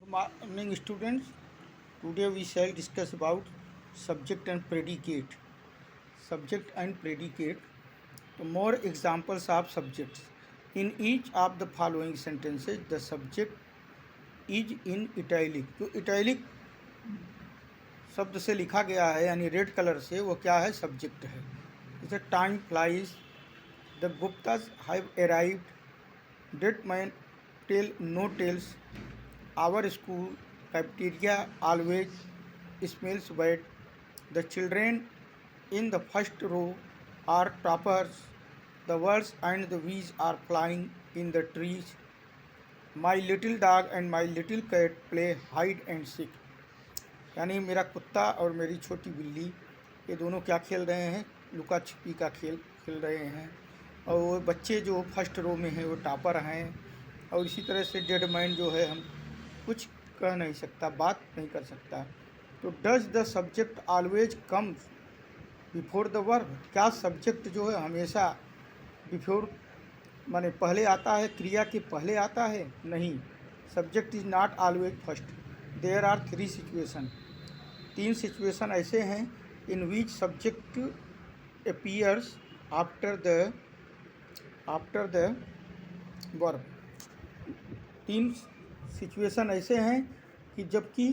Morning students, today we shall discuss about subject and predicate. Subject and predicate. More examples of subjects. In each of the following sentences, the subject is in italic. जो italic शब्द से लिखा गया है यानी red colour से, वो क्या है? सब्जेक्ट है. जैसे time flies, the Guptas have arrived, dead man tell no tales, our school cafeteria always smells bad, the children in the first row are toppers, the birds and the bees are flying in the trees, my little dog and my little cat play hide and seek. यानी मेरा कुत्ता और मेरी छोटी बिल्ली ये दोनों क्या खेल रहे हैं? लुका छिपी का खेल खेल रहे हैं. और वो बच्चे जो फर्स्ट रो में हैं वो टॉपर हैं. और इसी तरह से डेड मैन जो है, हम कुछ कह नहीं सकता, बात नहीं कर सकता. तो does the subject always comes before the verb? क्या सब्जेक्ट जो है हमेशा बिफोर माने पहले आता है, क्रिया के पहले आता है? नहीं. Subject is not always first. There are 3 situation. 3 situation ऐसे हैं in which subject appears after the verb. 3 situation ऐसे हैं कि जबकि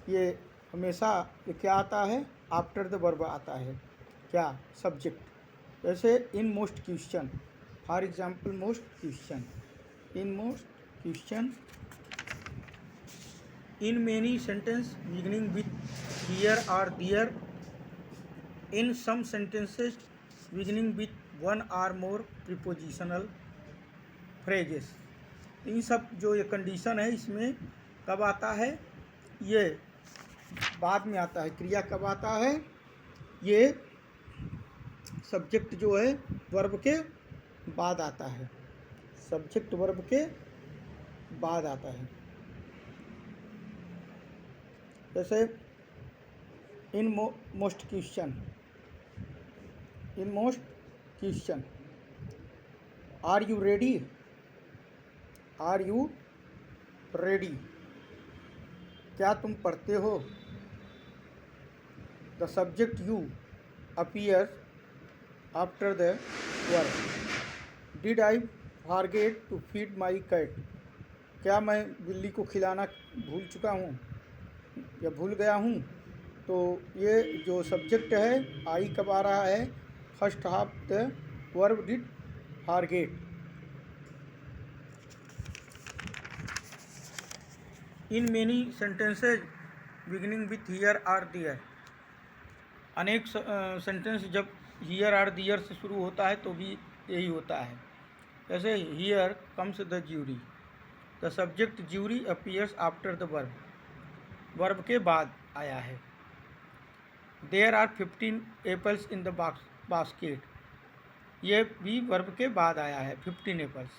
ये हमेशा ये क्या आता है? आफ्टर द वर्ब आता है. क्या? सब्जेक्ट. जैसे in most question, for example most question, in most question, in many sentence beginning with here और दियर, इन सम सेंटेंसेस बिगिनिंग विथ 1 और मोर प्रीपोजिशनल फ्रेजेस. इन सब जो ये कंडीशन है इसमें कब आता है? ये बाद में आता है. क्रिया कब आता है? ये सब्जेक्ट जो है वर्ब के बाद आता है. सब्जेक्ट वर्ब के बाद आता है. जैसे in most question, in most question, are you ready? Are you ready? क्या तुम पढ़ते हो? The subject you appears after the verb. Did I forget to feed my cat? क्या मैं बिल्ली को खिलाना भूल चुका हूँ या भूल गया हूँ? तो ये जो सब्जेक्ट है आई कब आ रहा है? First half the verb did forget. In many sentences beginning with here और दियर. अनेक सेंटेंस जब हियर और दियर से शुरू होता है तो भी यही होता है. जैसे here comes the jury, the subject jury appears after the verb. Verb के बाद आया है. There are 15 apples in the basket. ये भी वर्ब के बाद आया है. 15 एप्पल्स,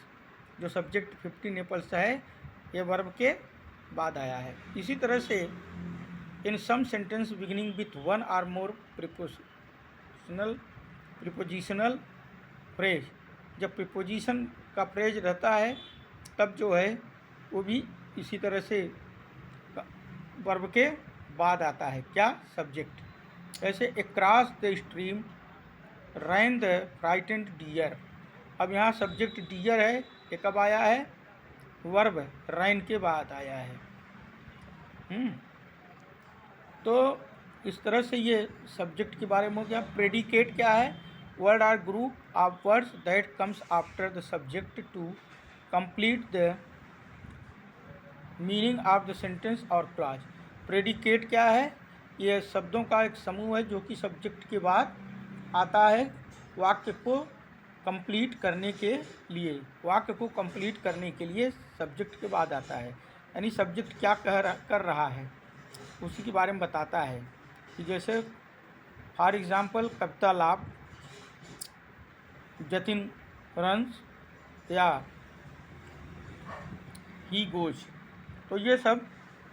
जो सब्जेक्ट 15 एप्पल्स है ये वर्ब के बाद आया है. इसी तरह से इन सम सेंटेंस बिगिनिंग विथ 1 और मोर प्रीपोजिशनल फ्रेज. जब प्रीपोजिशन का फ्रेज रहता है तब जो है वो भी इसी तरह से वर्ब के बाद आता है. क्या? सब्जेक्ट. ऐसे across the stream ran the frightened deer. अब यहाँ सब्जेक्ट डियर है, ये कब आया है? वर्ब रैन के बाद आया है. तो इस तरह से ये सब्जेक्ट के बारे में हो गया. प्रेडिकेट क्या है? Word or group of words that comes after the subject to complete the meaning of the sentence और क्लॉज. प्रेडिकेट क्या है? ये शब्दों का एक समूह है जो कि सब्जेक्ट के बाद आता है वाक्य को कंप्लीट करने के लिए. वाक्य को कंप्लीट करने के लिए सब्जेक्ट के बाद आता है. यानी सब्जेक्ट क्या कर रहा है उसी के बारे में बताता है. कि जैसे फॉर एग्जांपल कविता लाभ, जतिन रन्स या ही गोज. तो ये सब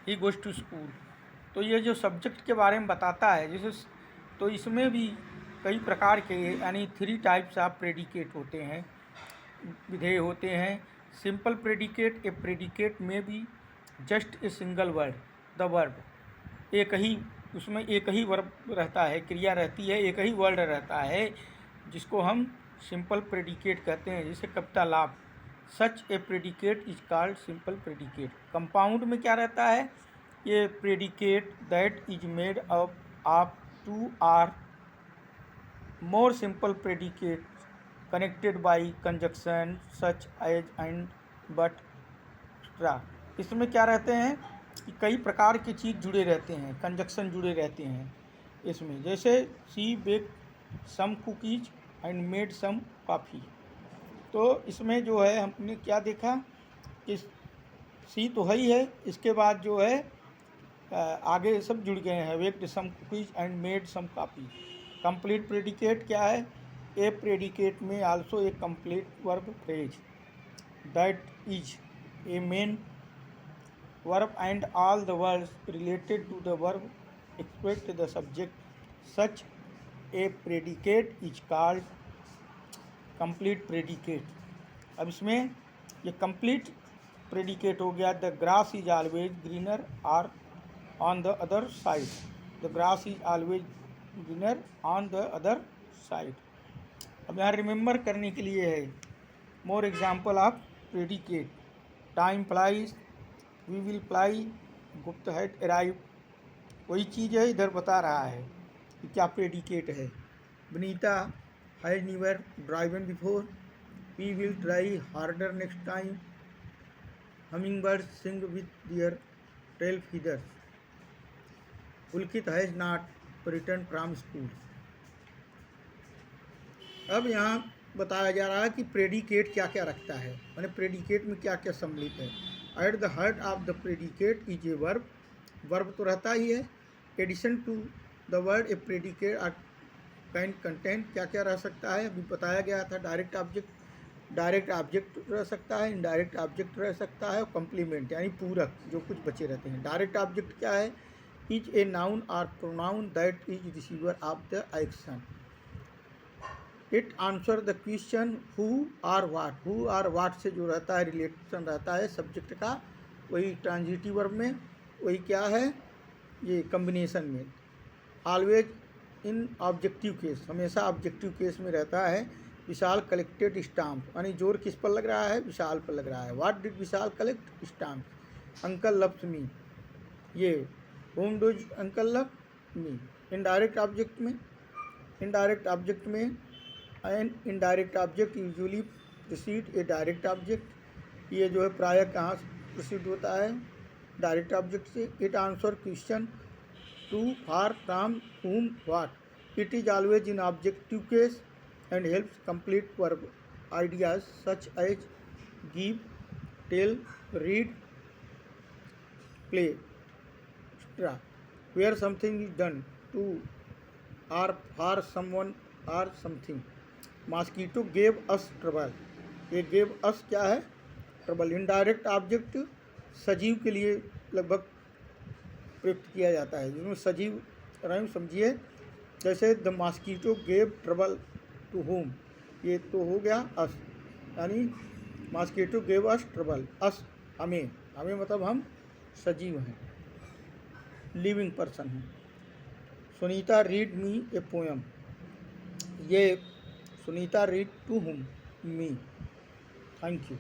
ही गोज टू स्कूल. तो ये जो सब्जेक्ट के बारे में बताता है जैसे, तो इसमें भी कई प्रकार के यानी 3 टाइप्स ऑफ प्रेडिकेट होते हैं, विधेय होते हैं. सिंपल प्रेडिकेट, ए प्रेडिकेट में be just a single word, the verb, एक ही, उसमें एक ही वर्ब रहता है, क्रिया रहती है, एक ही वर्ड रहता है, जिसको हम सिंपल प्रेडिकेट कहते हैं, जैसे Kavita laughed, such a predicate is called simple predicate. Compound में क्या रहता है, ये predicate that is made up of two or more simple predicate connected by conjunction such as and but extra. इसमें क्या रहते हैं कि कई प्रकार की चीज़ जुड़े रहते हैं, कंजक्शन जुड़े रहते हैं इसमें, जैसे she bake some cookies and made some coffee. तो इसमें जो है हमने क्या देखा कि सी तो है ही है, इसके बाद जो है आगे सब जुड़ गए हैं, baked some cookies and made some coffee. Complete predicate क्या है, ए प्रेडिकेट में also a complete verb phrase that is a main verb and all the words related to the verb except the subject. Such a predicate is called complete predicate। अब इसमें ये complete predicate हो गया, the grass is always greener or on the other side, the grass is always greener on the other side। अब यहाँ remember करने के लिए है, more example of predicate, time flies, we will fly, Gupta had arrive, वही चीज़ है, इधर बता रहा है कि क्या प्रेडिकेट है। Banita has never driven before, we will try harder next time, humming bird sing with their tail feathers, Pulkit has not return from school. अब यहाँ बताया जा रहा है कि प्रेडिकेट क्या क्या रखता है, माने प्रेडिकेट में क्या क्या सम्मिलित है। At the heart of the predicate is a verb, verb तो रहता ही है। Addition to the word a predicate or can content, क्या क्या रह सकता है, अभी बताया गया था। डायरेक्ट ऑब्जेक्ट रह सकता है, इनडायरेक्ट ऑब्जेक्ट रह सकता है, और कम्प्लीमेंट यानी पूरक जो कुछ बचे रहते हैं। डायरेक्ट ऑब्जेक्ट क्या है, इज ए नाउन और pronoun that is receiver of the action. It answer the question who or what, who or what से जो रहता है रिलेशन रहता है सब्जेक्ट का, वही ट्रांजिटिव वर्ब में, वही क्या है ये कम्बिनेशन में। ऑलवेज इन ऑब्जेक्टिव केस, हमेशा ऑब्जेक्टिव केस में रहता है। विशाल कलेक्टेड स्टाम्प, यानी जोर किस पर लग रहा है, विशाल पर लग रहा है। What did Vishal collect, stamp. Uncle loves me, ये whom does uncle love me. Indirect object में an indirect object usually precede a direct object, ये जो है प्रायः कहाँ प्रीसीड होता है, डायरेक्ट ऑब्जेक्ट से। It answer question to for from whom what। It is always in objective case and helps complete verb ideas such as give, tell, read, play, extra. Where something is done to और for someone और something. Mosquito gave us trouble, ये gave us क्या है, trouble. Indirect object सजीव के लिए लगभग प्रयुक्त किया जाता है, जिसमें सजीव रंग समझिए, जैसे the mosquito gave trouble to home, ये तो हो गया अस, यानी mosquito gave us trouble, us हमें, हमें मतलब हम सजीव हैं, लिविंग पर्सन हैं। Sunita read me a poem, ये Sunita read to whom, me. Thank you.